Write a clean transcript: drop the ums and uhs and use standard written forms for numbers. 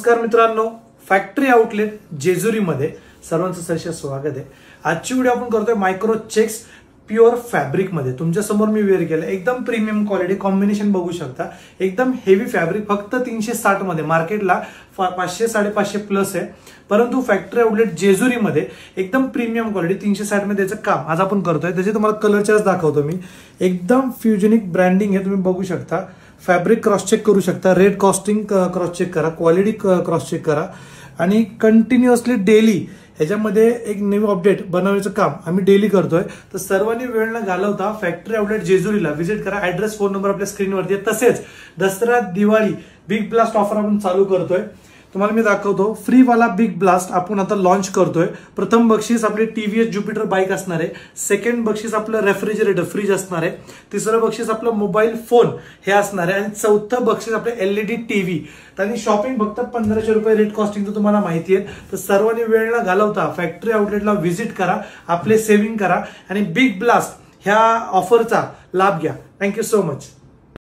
नमस्कार मित्रांनो, factory outlet जेजुरीमध्ये सर्वांचं सहर्ष स्वागत आहे। आजची व्हिडिओ आपण करतोय मायक्रो चेक्स प्युअर फॅब्रिक मध्ये। तुमच्या समोर मी वेअर केलं, एकदम प्रीमियम क्वालिटी, कॉम्बिनेशन बघू शकता, एकदम हेवी फॅब्रिक, फक्त 360 मध्ये। मार्केटला 500 550 प्लस आहे, परंतु फॅक्टरी आउटलेट जेजुरीमध्ये एकदम प्रीमियम क्वालिटी 360 मध्ये त्याचं काम आज आपण करतोय। त्याचे तुम्हाला कलर चार्ट दाखवतो मी। एकदम फ्युजनिक ब्रँडिंग आहे, तुम्ही बघू शकता। फॅब्रिक क्रॉस चेक करू शकता, रेट कॉस्टिंग क्रॉस चेक करा, क्वालिटी क्रॉस चेक करा आणि कंटिन्युअसली डेली ह्याच्यामध्ये एक नवीन अपडेट बनवण्याचं काम आम्ही डेली करतोय। तर सर्वांनी वेळ न घालवता फॅक्टरी आउटलेट जेजुरीला व्हिजिट करा। ऍड्रेस, फोन नंबर आपल्या स्क्रीनवरती आहे। तसेच Dussehra Diwali big blast offer आपण चालू करतोय। तुम्हाला मी दाखवतो, फ्री वाला बिग ब्लास्ट आपण आता लॉन्च करतोय। प्रथम बक्षीस आपले टीव्हीएस ज्युपिटर बाईक असणार आहे, सेकंड बक्षीस आपलं रेफ्रिजरेटर फ्रीज असणार आहे, तिसरं बक्षीस आपलं मोबाईल फोन हे असणार आहे आणि चौथं बक्षीस आपले एलईडी टीव्ही। आणि शॉपिंग फक्त 1500 रुपये रेट कॉस्टिंग तुम्हाला माहिती आहे। तर सर्वांनी वेळ न घालवता फॅक्टरी आउटलेटला व्हिजिट करा, आपले सेव्हिंग करा आणि बिग ब्लास्ट ह्या ऑफरचा लाभ घ्या। Thank you so much.